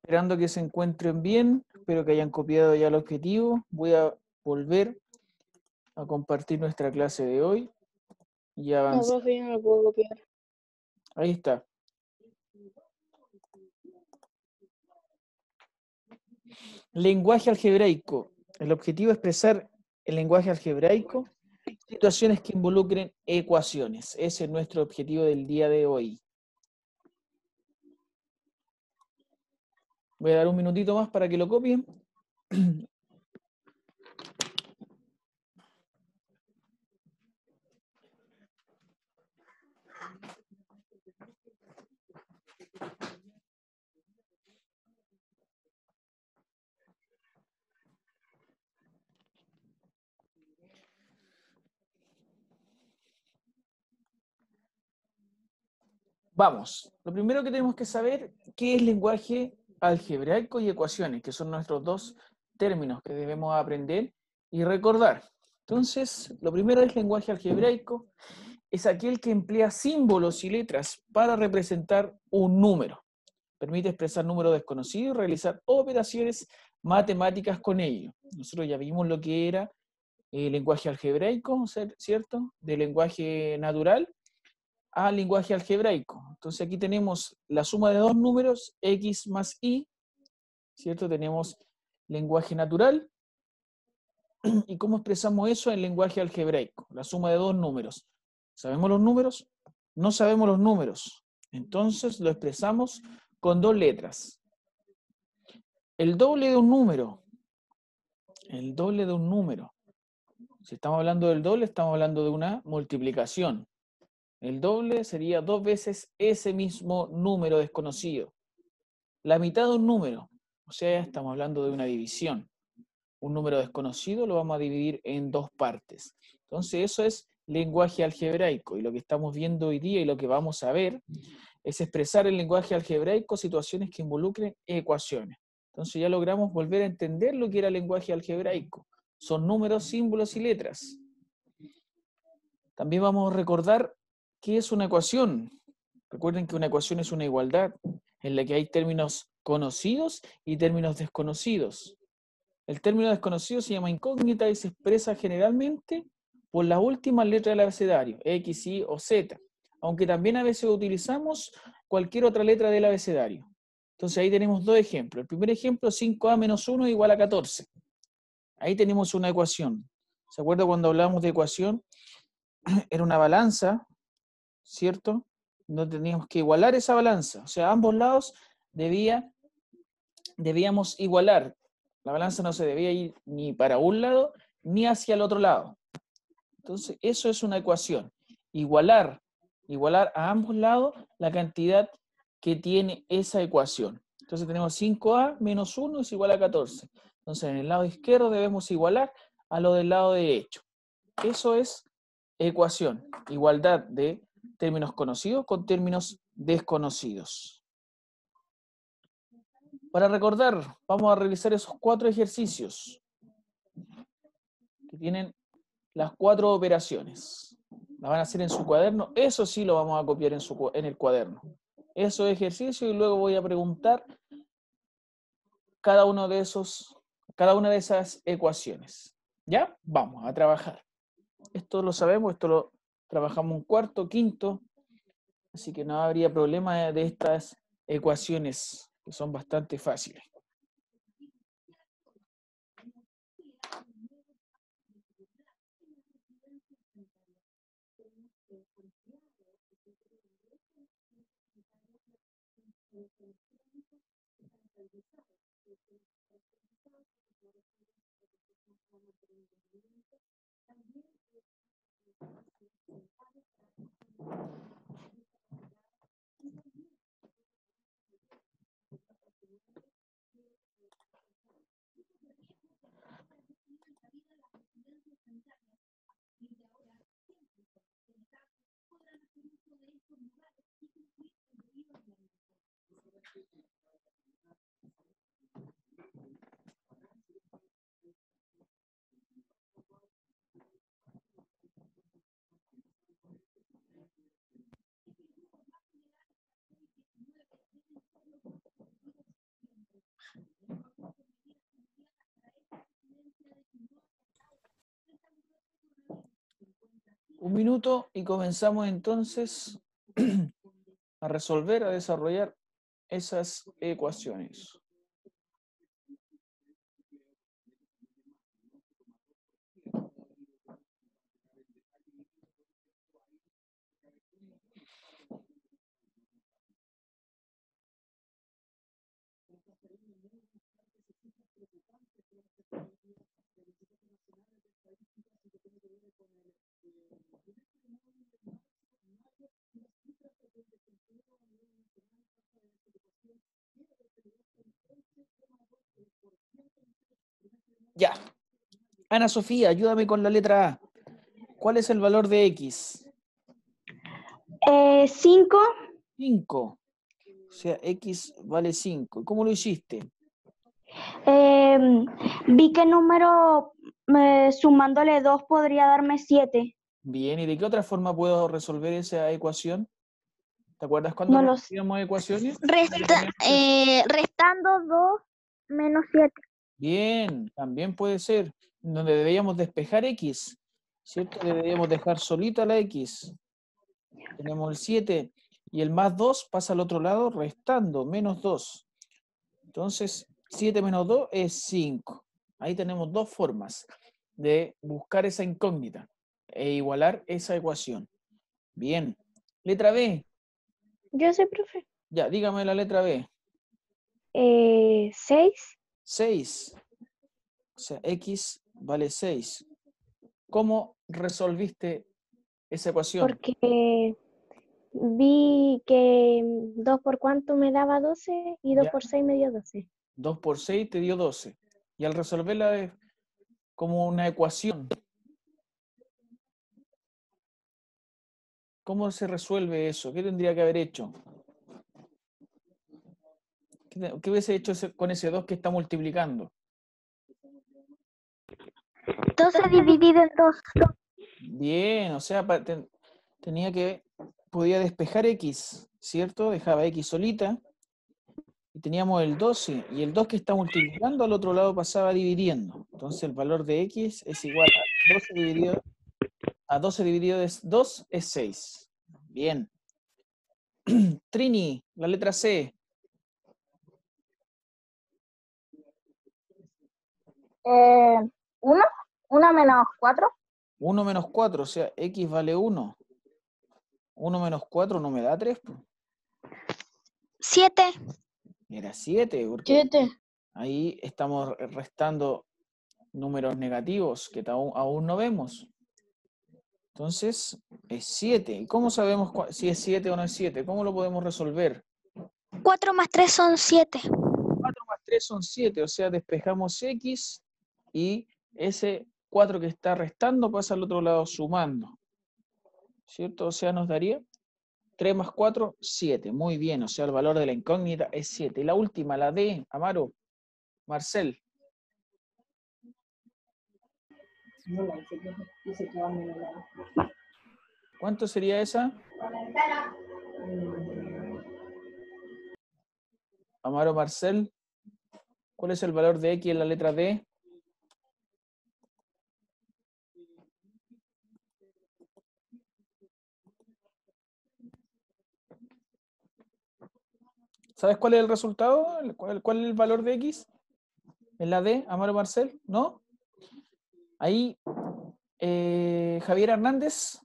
Esperando que se encuentren bien, espero que hayan copiado ya el objetivo. Voy a volver a compartir nuestra clase de hoy y No, avanzar. profe, yo no lo puedo copiar. Ahí está. Lenguaje algebraico. El objetivo es expresar el lenguaje algebraico situaciones que involucren ecuaciones. Ese es nuestro objetivo del día de hoy. Voy a dar un minutito más para que lo copien. Vamos. Lo primero que tenemos que saber, ¿qué es lenguaje algebraico y ecuaciones? Que son nuestros dos términos que debemos aprender y recordar. Entonces, lo primero es lenguaje algebraico. Es aquel que emplea símbolos y letras para representar un número. Permite expresar números desconocidos y realizar operaciones matemáticas con ellos. Nosotros ya vimos lo que era el lenguaje algebraico, ¿cierto? De lenguaje natural a lenguaje algebraico. Entonces aquí tenemos la suma de dos números, x más y, ¿cierto? Tenemos lenguaje natural. ¿Y cómo expresamos eso en lenguaje algebraico? La suma de dos números. ¿Sabemos los números? No sabemos los números. Entonces lo expresamos con dos letras. El doble de un número. El doble de un número. Si estamos hablando del doble, estamos hablando de una multiplicación. El doble sería dos veces ese mismo número desconocido. La mitad de un número. O sea, estamos hablando de una división. Un número desconocido lo vamos a dividir en dos partes. Entonces eso es lenguaje algebraico y lo que estamos viendo hoy día y lo que vamos a ver es expresar en lenguaje algebraico situaciones que involucren ecuaciones. Entonces ya logramos volver a entender lo que era lenguaje algebraico. Son números, símbolos y letras. También vamos a recordar qué es una ecuación. Recuerden que una ecuación es una igualdad en la que hay términos conocidos y términos desconocidos. El término desconocido se llama incógnita y se expresa generalmente por las últimas letras del abecedario, X, Y o Z, aunque también a veces utilizamos cualquier otra letra del abecedario. Entonces ahí tenemos dos ejemplos. El primer ejemplo, 5a menos 1 igual a 14. Ahí tenemos una ecuación. ¿Se acuerda cuando hablábamos de ecuación? Era una balanza, ¿cierto? No teníamos que igualar esa balanza. O sea, ambos lados debíamos igualar. La balanza no se debía ir ni para un lado ni hacia el otro lado. Entonces, eso es una ecuación. Igualar a ambos lados la cantidad que tiene esa ecuación. Entonces tenemos 5a menos 1 es igual a 14. Entonces en el lado izquierdo debemos igualar a lo del lado derecho. Eso es ecuación. Igualdad de términos conocidos con términos desconocidos. Para recordar, vamos a realizar esos 4 ejercicios que tienen las 4 operaciones. La van a hacer en su cuaderno. Eso sí lo vamos a copiar en el cuaderno. Esos ejercicios y luego voy a preguntar cada una de esas ecuaciones. ¿Ya? Vamos a trabajar. Esto lo sabemos, esto lo trabajamos un cuarto, quinto, así que no habría problema de estas ecuaciones que son bastante fáciles. minuto y comenzamos entonces a resolver, a desarrollar esas ecuaciones. Ya. Ana Sofía, ayúdame con la letra A. ¿Cuál es el valor de X? 5. 5. O sea, X vale 5. ¿Cómo lo hiciste? Vi que número sumándole 2 podría darme 7. Bien, ¿y de qué otra forma puedo resolver esa ecuación? ¿Te acuerdas cuando No lo sé. resolvíamos ecuaciones? Restando 2 menos 7. Bien, también puede ser. Donde deberíamos despejar X, ¿cierto? Deberíamos dejar solita la X. Tenemos el 7 y el más 2 pasa al otro lado restando, menos 2. Entonces, 7 menos 2 es 5. Ahí tenemos dos formas de buscar esa incógnita e igualar esa ecuación. Bien. Letra B. Yo sé, profe. Ya, dígame la letra B. 6. 6. O sea, X vale 6. ¿Cómo resolviste esa ecuación? Porque vi que 2 por cuánto me daba 12 y 2 ¿Ya? por 6 me dio 12. 2 por 6 te dio 12. Y al resolverla es como una ecuación. ¿Cómo se resuelve eso? ¿Qué tendría que haber hecho? ¿Qué hubiese hecho con ese 2 que está multiplicando? 12 dividido en 2. Bien, o sea, podía despejar X, ¿cierto? Dejaba X solita y teníamos el 12 y el 2 que está multiplicando al otro lado pasaba dividiendo. Entonces el valor de X es igual a 12 dividido de 2 es 6. Bien. Trini, la letra C. 1 menos 4. 1 menos 4, o sea, X vale 1. 1 menos 4 no me da 3. 7. Era 7, porque ahí estamos restando números negativos que aún no vemos. Entonces, es 7. ¿Y cómo sabemos si es 7 o no es 7? ¿Cómo lo podemos resolver? 4 más 3 son 7. 4 más 3 son 7, o sea, despejamos X y ese 4 que está restando pasa al otro lado sumando. ¿Cierto? O sea, nos daría 3 más 4, 7. Muy bien, o sea, el valor de la incógnita es 7. Y la última, la D, Amaro, Marcel. ¿Cuánto sería esa? Amaro, Marcel. ¿Cuál es el valor de X en la letra D? ¿Sabes cuál es el resultado? ¿Cuál es el valor de X? ¿En la D, Amaro Marcel? ¿No? Ahí, Javier Hernández,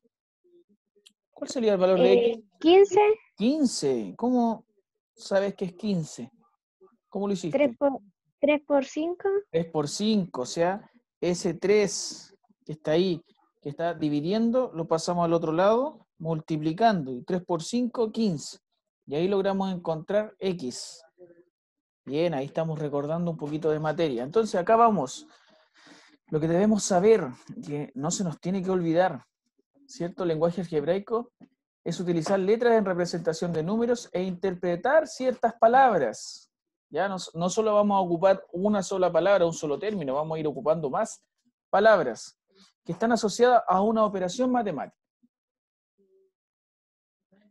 ¿cuál sería el valor de X? 15. 15. ¿Cómo sabes que es 15? ¿Cómo lo 3 hiciste? por, 3 por 5. 3 por 5, o sea, ese 3 que está ahí, que está dividiendo, lo pasamos al otro lado, multiplicando. Y 3 por 5, 15. Y ahí logramos encontrar X. Bien, ahí estamos recordando un poquito de materia. Entonces, acá vamos. Lo que debemos saber, que no se nos tiene que olvidar, ¿cierto? El lenguaje algebraico es utilizar letras en representación de números e interpretar ciertas palabras. Ya no solo vamos a ocupar una sola palabra, un solo término, vamos a ir ocupando más palabras que están asociadas a una operación matemática.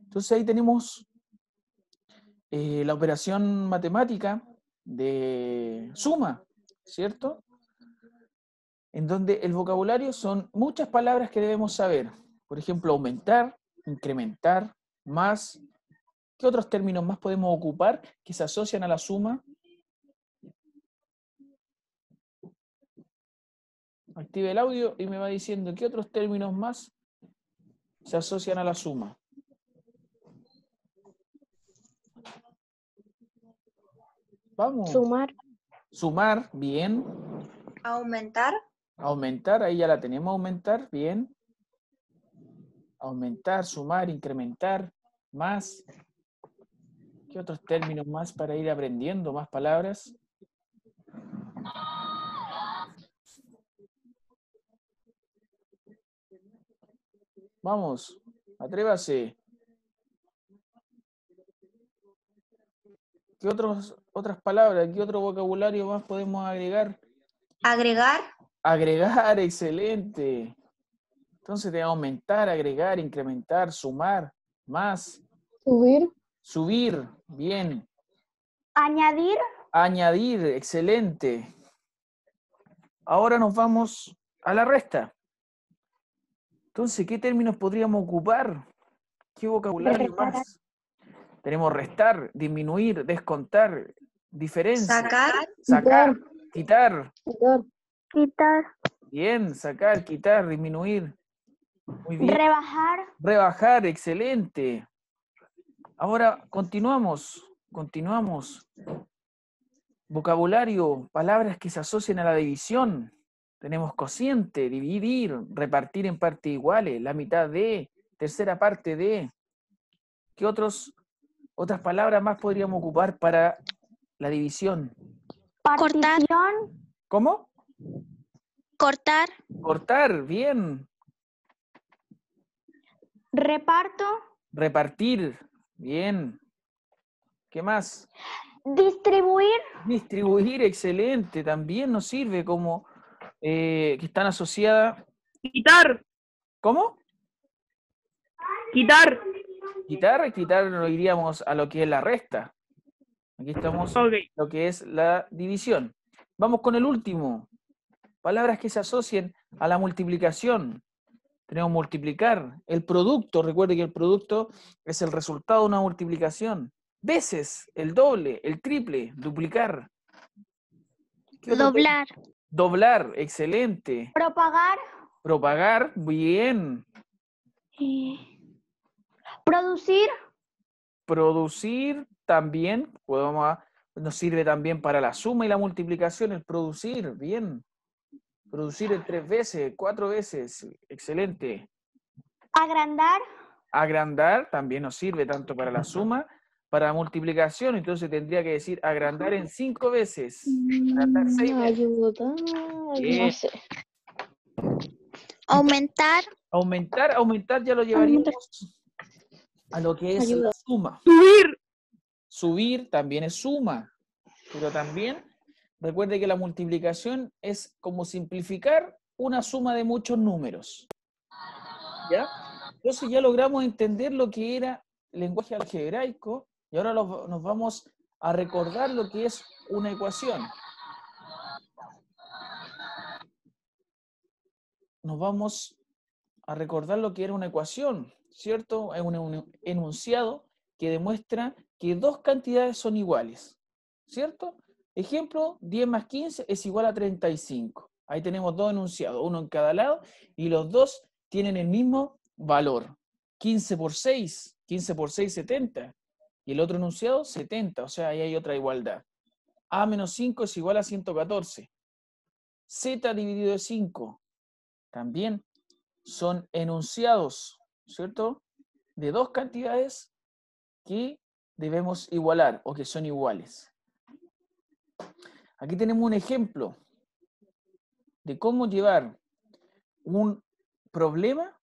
Entonces ahí tenemos la operación matemática de suma, ¿cierto? En donde el vocabulario son muchas palabras que debemos saber. Por ejemplo, aumentar, incrementar, más. ¿Qué otros términos más podemos ocupar que se asocian a la suma? Active el audio y me va diciendo qué otros términos más se asocian a la suma. Vamos. Sumar. Sumar, bien. Aumentar. Aumentar, ahí ya la tenemos, aumentar, bien. Aumentar, sumar, incrementar, más. ¿Qué otros términos más para ir aprendiendo? Más palabras. Vamos, atrévase. ¿Qué otras palabras, qué otro vocabulario más podemos agregar? Agregar. Agregar, excelente. Entonces de aumentar, agregar, incrementar, sumar, más. Subir. Subir, bien. Añadir. Añadir, excelente. Ahora nos vamos a la resta. Entonces, ¿qué términos podríamos ocupar? ¿Qué vocabulario Restar. más? Tenemos restar, disminuir, descontar, diferencia. Sacar. Sacar, quitar. Quitar. Bien, sacar, quitar, disminuir. Muy bien. Rebajar. Rebajar, excelente. Ahora continuamos. Vocabulario, palabras que se asocian a la división. Tenemos cociente, dividir, repartir en partes iguales, la mitad de, tercera parte de. ¿Qué otras palabras más podríamos ocupar para la división? Partición. ¿Cómo? Cortar. Cortar, bien. Reparto. Repartir, bien. ¿Qué más? Distribuir. Distribuir, excelente. También nos sirve como que están asociadas. Quitar. ¿Cómo? Quitar. Quitar nos iríamos a lo que es la resta. Aquí estamos Ok. lo que es la división. Vamos con el último. Palabras que se asocien a la multiplicación. Tenemos multiplicar. El producto, recuerde que el producto es el resultado de una multiplicación. Veces, el doble, el triple, duplicar. ¿Qué otro Doblar. término? Doblar, excelente. Propagar. Propagar, bien. Producir. Producir también, nos sirve también para la suma y la multiplicación, el producir, bien. Producir en 3 veces, 4 veces, excelente. Agrandar. Agrandar también nos sirve tanto para la suma, para la multiplicación, entonces tendría que decir agrandar en 5 veces. Agrandar 6 veces. Ayuda. Bien. No sé. Aumentar. Aumentar ya lo llevaríamos a lo que es la suma. Subir. Subir también es suma, pero también recuerde que la multiplicación es como simplificar una suma de muchos números. ¿Ya? Entonces ya logramos entender lo que era el lenguaje algebraico y ahora nos vamos a recordar lo que es una ecuación. Nos vamos a recordar lo que era una ecuación, ¿cierto? Es un enunciado que demuestra que dos cantidades son iguales, ¿cierto? Ejemplo, 10 más 15 es igual a 35. Ahí tenemos dos enunciados, uno en cada lado, y los dos tienen el mismo valor. 15 por 6, 70. Y el otro enunciado, 70, o sea, ahí hay otra igualdad. A menos 5 es igual a 114. Z dividido de 5, también son enunciados, ¿cierto? De dos cantidades que debemos igualar o que son iguales. Aquí tenemos un ejemplo de cómo llevar un problema,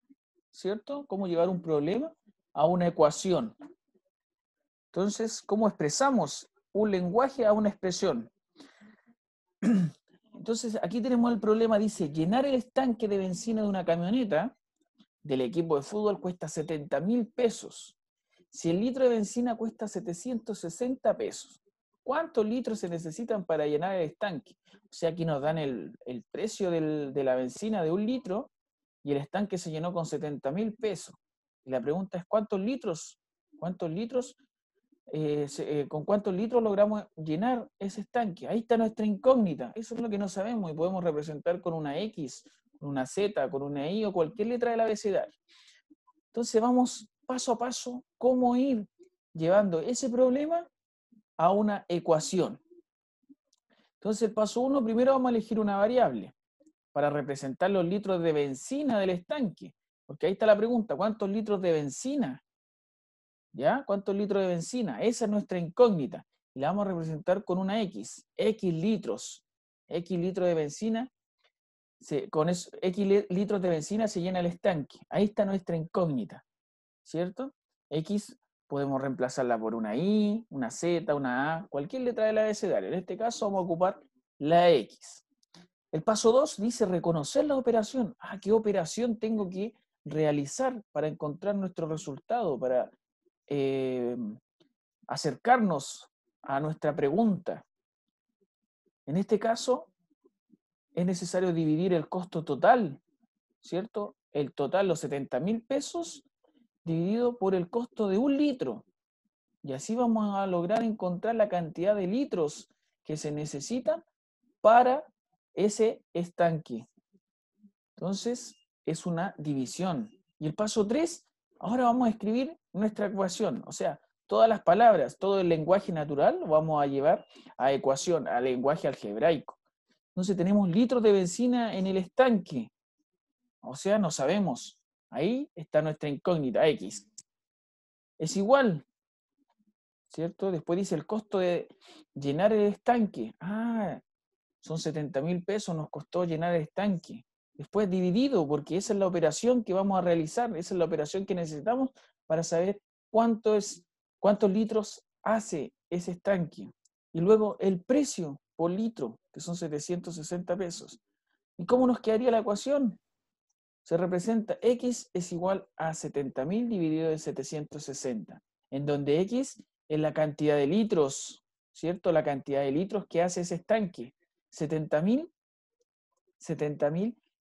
¿cierto? Cómo llevar un problema a una ecuación. Entonces, ¿cómo expresamos un lenguaje a una expresión? Entonces, aquí tenemos el problema, dice, llenar el estanque de benzina de una camioneta del equipo de fútbol cuesta 70.000 pesos. Si el litro de benzina cuesta 760 pesos, ¿cuántos litros se necesitan para llenar el estanque? O sea, aquí nos dan el precio de la benzina de 1 litro y el estanque se llenó con 70.000 pesos. Y la pregunta es, ¿con cuántos litros logramos llenar ese estanque? Ahí está nuestra incógnita. Eso es lo que no sabemos y podemos representar con una X, con una Z, con una I o cualquier letra del abecedario. Entonces vamos paso a paso cómo ir llevando ese problema a una ecuación. Entonces el paso 1, primero vamos a elegir una variable para representar los litros de benzina del estanque. Porque ahí está la pregunta, ¿cuántos litros de benzina? ¿Ya? ¿Cuántos litros de benzina? Esa es nuestra incógnita. Y la vamos a representar con una X. X litros. X litros de benzina. Con eso, X litros de benzina se llena el estanque. Ahí está nuestra incógnita. ¿Cierto? X podemos reemplazarla por una I, una Z, una A, cualquier letra del abecedario. En este caso vamos a ocupar la X. El paso 2 dice reconocer la operación. ¿Qué operación tengo que realizar para encontrar nuestro resultado, para acercarnos a nuestra pregunta? En este caso, es necesario dividir el costo total, ¿cierto? El total, los 70.000 pesos, dividido por el costo de 1 litro. Y así vamos a lograr encontrar la cantidad de litros que se necesitan para ese estanque. Entonces, es una división. Y el paso 3, ahora vamos a escribir nuestra ecuación. O sea, todas las palabras, todo el lenguaje natural lo vamos a llevar a ecuación, a lenguaje algebraico. Entonces tenemos litros de benzina en el estanque. O sea, no sabemos. Ahí está nuestra incógnita, X. Es igual, ¿cierto? Después dice el costo de llenar el estanque. Son 70.000 pesos, nos costó llenar el estanque. Después dividido, porque esa es la operación que vamos a realizar, esa es la operación que necesitamos para saber cuántos litros hace ese estanque. Y luego el precio por litro, que son 760 pesos. ¿Y cómo nos quedaría la ecuación? Se representa X es igual a 70.000 dividido en 760, en donde X es la cantidad de litros, ¿cierto? La cantidad de litros que hace ese estanque. 70.000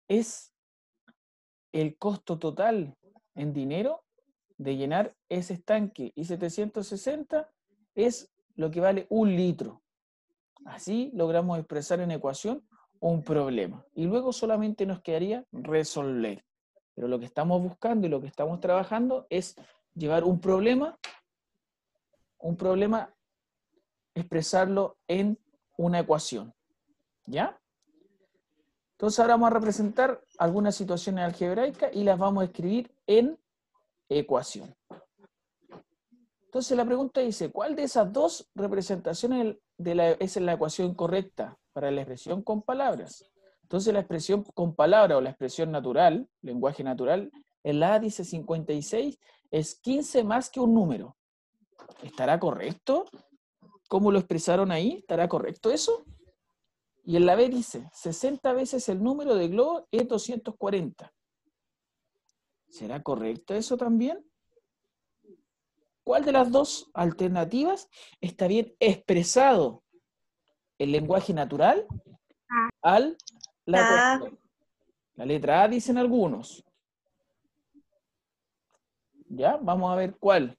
es el costo total en dinero de llenar ese estanque y 760 es lo que vale 1 litro. Así logramos expresar en ecuación un problema. Y luego solamente nos quedaría resolver. Pero lo que estamos buscando y lo que estamos trabajando es llevar un problema, expresarlo en una ecuación. ¿Ya? Entonces ahora vamos a representar algunas situaciones algebraicas y las vamos a escribir en ecuación. Entonces la pregunta dice, ¿cuál de esas dos representaciones es la ecuación correcta para la expresión con palabras? Entonces la expresión con palabras o la expresión natural, lenguaje natural, en la A dice 56 es 15 más que un número. ¿Estará correcto? ¿Cómo lo expresaron ahí? ¿Estará correcto eso? Y en la B dice, 60 veces el número de globo es 240. ¿Será correcto eso también? ¿Cuál de las dos alternativas está bien expresado? ¿El lenguaje natural al la ecuación? La letra A dicen algunos. ¿Ya? Vamos a ver cuál.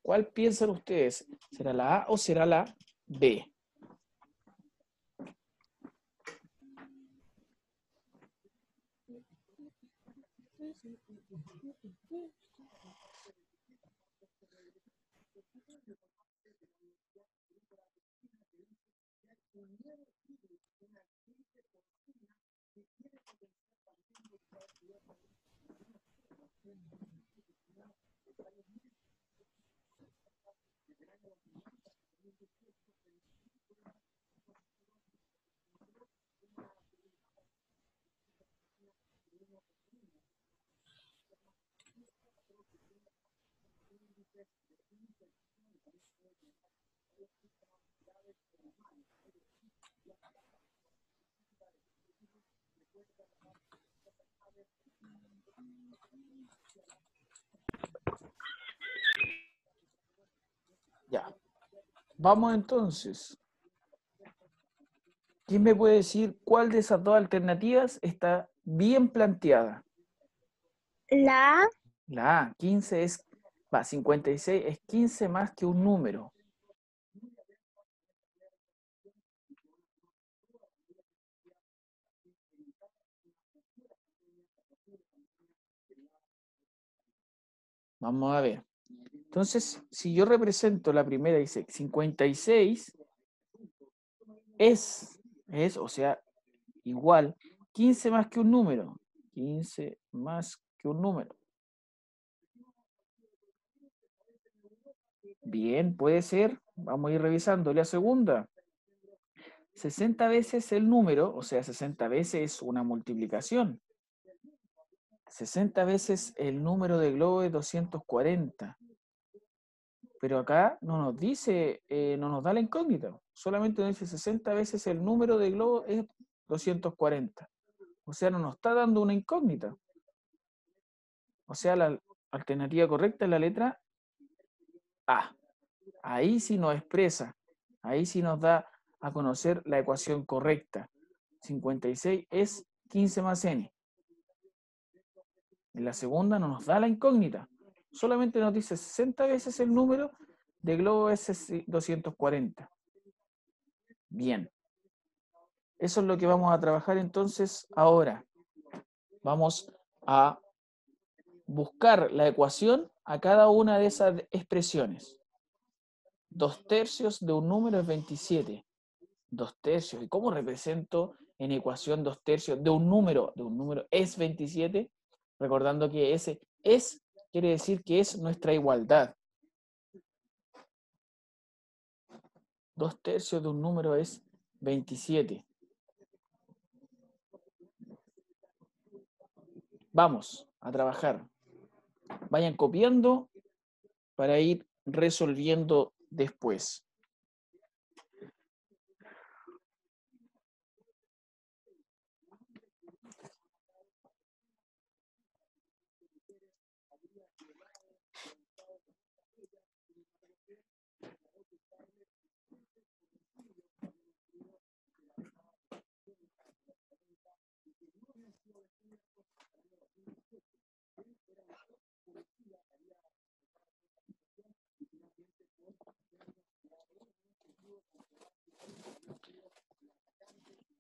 ¿Cuál piensan ustedes? ¿Será la A o será la B? Ya. Vamos entonces. ¿Quién me puede decir cuál de esas dos alternativas está bien planteada? La A. La A, 15 es, 56 es 15 más que un número. Vamos a ver. Entonces, si yo represento la primera, dice 56 es, o sea, igual, 15 más que un número. 15 más que un número. Bien, puede ser. Vamos a ir revisando. La segunda. 60 veces el número, o sea, 60 veces es una multiplicación. 60 veces el número de globo es 240. Pero acá no nos dice, no nos da la incógnita. Solamente nos dice 60 veces el número de globo es 240. O sea, no nos está dando una incógnita. O sea, la alternativa correcta es la letra A. Ahí sí nos expresa. Ahí sí nos da a conocer la ecuación correcta. 56 es 15 más n. En la segunda no nos da la incógnita. Solamente nos dice 60 veces el número de globo es 240. Bien. Eso es lo que vamos a trabajar entonces ahora. Vamos a buscar la ecuación a cada una de esas expresiones. 2/3 de un número es 27. 2/3. ¿Y cómo represento en ecuación 2/3 de un número? De un número es 27. Recordando que ese es quiere decir que es nuestra igualdad. 2/3 de un número es 27. Vamos a trabajar. Vayan copiando para ir resolviendo después.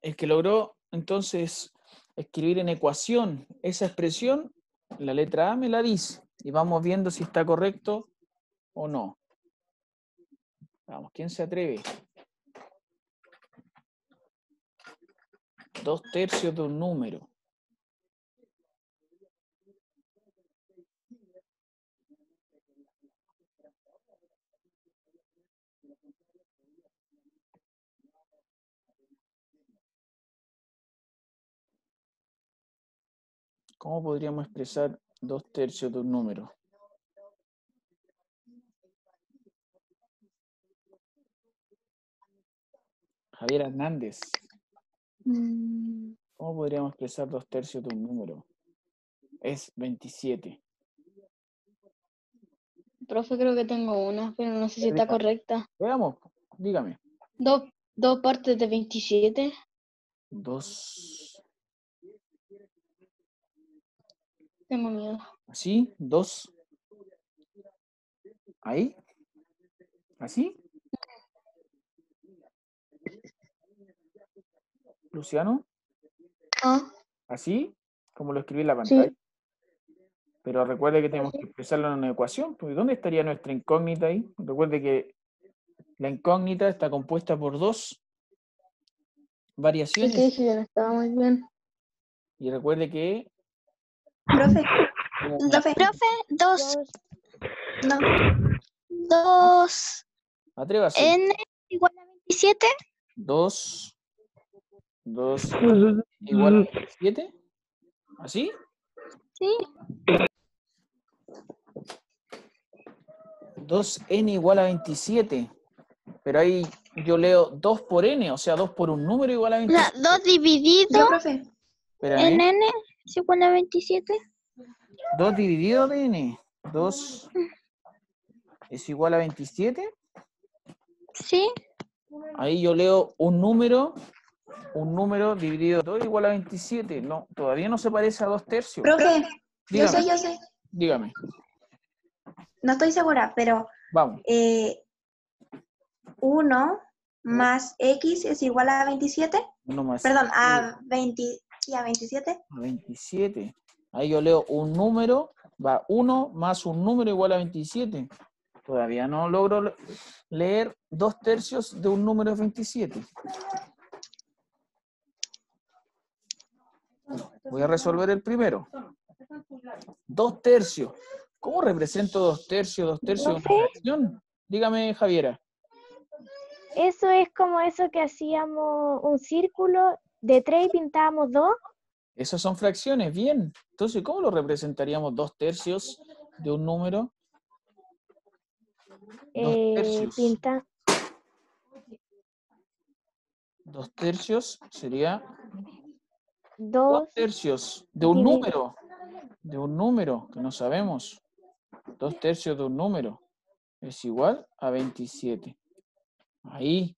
El que logró entonces escribir en ecuación esa expresión, la letra A me la dice y vamos viendo si está correcto o no. Vamos, ¿quién se atreve? 2/3 de un número. ¿Cómo podríamos expresar 2/3 de un número? Javier Hernández. ¿Cómo podríamos expresar 2/3 de un número? Es 27. Profe, creo que tengo una, pero no sé si está correcta. Veamos, dígame. Dos partes de 27. 2. Tengo miedo. ¿Así? 2. ¿Ahí? ¿Así? ¿Luciano? Ah, ¿Así? Como lo escribí en la pantalla. sí. Pero recuerde que tenemos que expresarlo en una ecuación. Porque ¿dónde estaría nuestra incógnita ahí? Recuerde que la incógnita está compuesta por dos variaciones. Sí, que dije que no estaba muy bien. Y recuerde que... Profe, Profe, dos. No. 2. N igual a 27. 2 igual a 27. ¿Así? Sí. 2n igual a 27. Pero ahí yo leo 2 por n, o sea, 2 por un número igual a 27. 2 dividido en N es igual a 27. 2 dividido de n. 2 es igual a 27. Sí. Ahí yo leo un número dividido 2 igual a 27. No, todavía no se parece a 2/3. Profe, Dígame. Yo sé. Dígame. No estoy segura, pero Vamos. 1 más X es igual a 27. 1 más Perdón, a 27. A 27. Ahí yo leo un número, va 1 más un número igual a 27. Todavía no logro leer 2/3 de un número de 27. Voy a resolver el primero. 2/3. ¿Cómo represento 2/3? 2/3 de una fracción. Dígame, Javiera. Eso es como eso que hacíamos un círculo de 3 y pintábamos 2. Esas son fracciones, bien. Entonces, ¿cómo lo representaríamos 2/3 de un número? 2/3. 2/3 sería 2/3 de un número. De un número que no sabemos. 2/3 de un número es igual a 27. Ahí,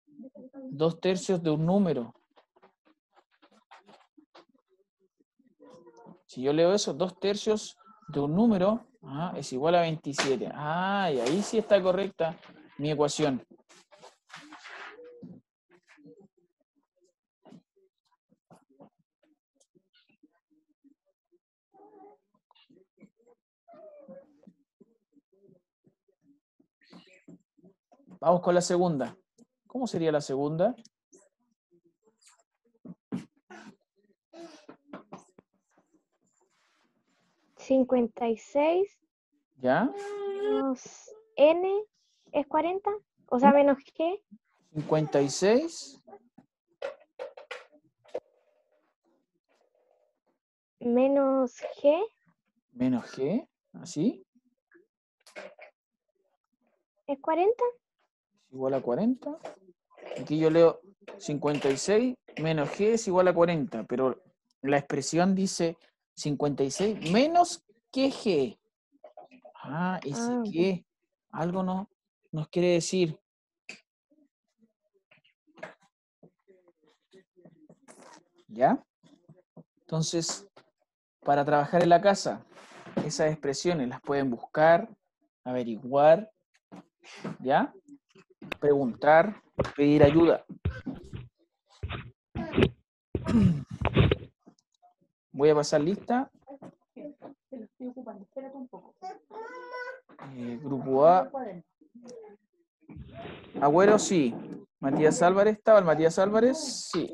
2/3 de un número. Si yo leo eso, 2/3 de un número es igual a 27. Y ahí sí está correcta mi ecuación. Vamos con la segunda. ¿Cómo sería la segunda? ¿56? ¿Ya? Menos N es 40, o sea, menos G. 56. Menos G. Menos G, ¿así? ¿Es 40? Igual a 40. Aquí yo leo 56 menos G es igual a 40, pero la expresión dice 56 menos que G. Ese que algo nos quiere decir. ¿Ya? Entonces, para trabajar en la casa, esas expresiones las pueden buscar, averiguar, ¿ya? Preguntar, pedir ayuda. Voy a pasar lista. Grupo A. Agüero, sí. Matías Álvarez, ¿estaba el Matías Álvarez? Sí.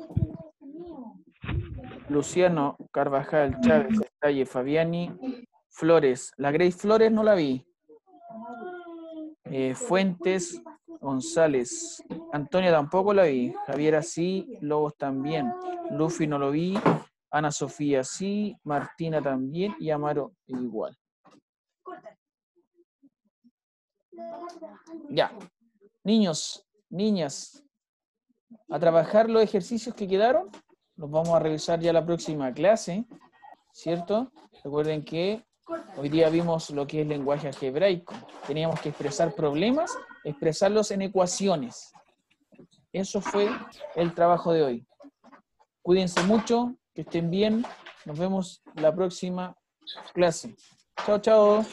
Luciano, Carvajal, Chávez, Estalle, Fabiani, Flores. La Grace Flores no la vi. Fuentes, González. Antonia tampoco la vi. Javiera sí, Lobos también. Luffy no lo vi. Ana Sofía sí. Martina también. Y Amaro igual. Ya. Niños, niñas, a trabajar los ejercicios que quedaron. Los vamos a revisar ya la próxima clase, ¿cierto? Recuerden que hoy día vimos lo que es lenguaje algebraico. Teníamos que expresar problemas, expresarlos en ecuaciones. Eso fue el trabajo de hoy. Cuídense mucho, que estén bien. Nos vemos la próxima clase. Chao, chao.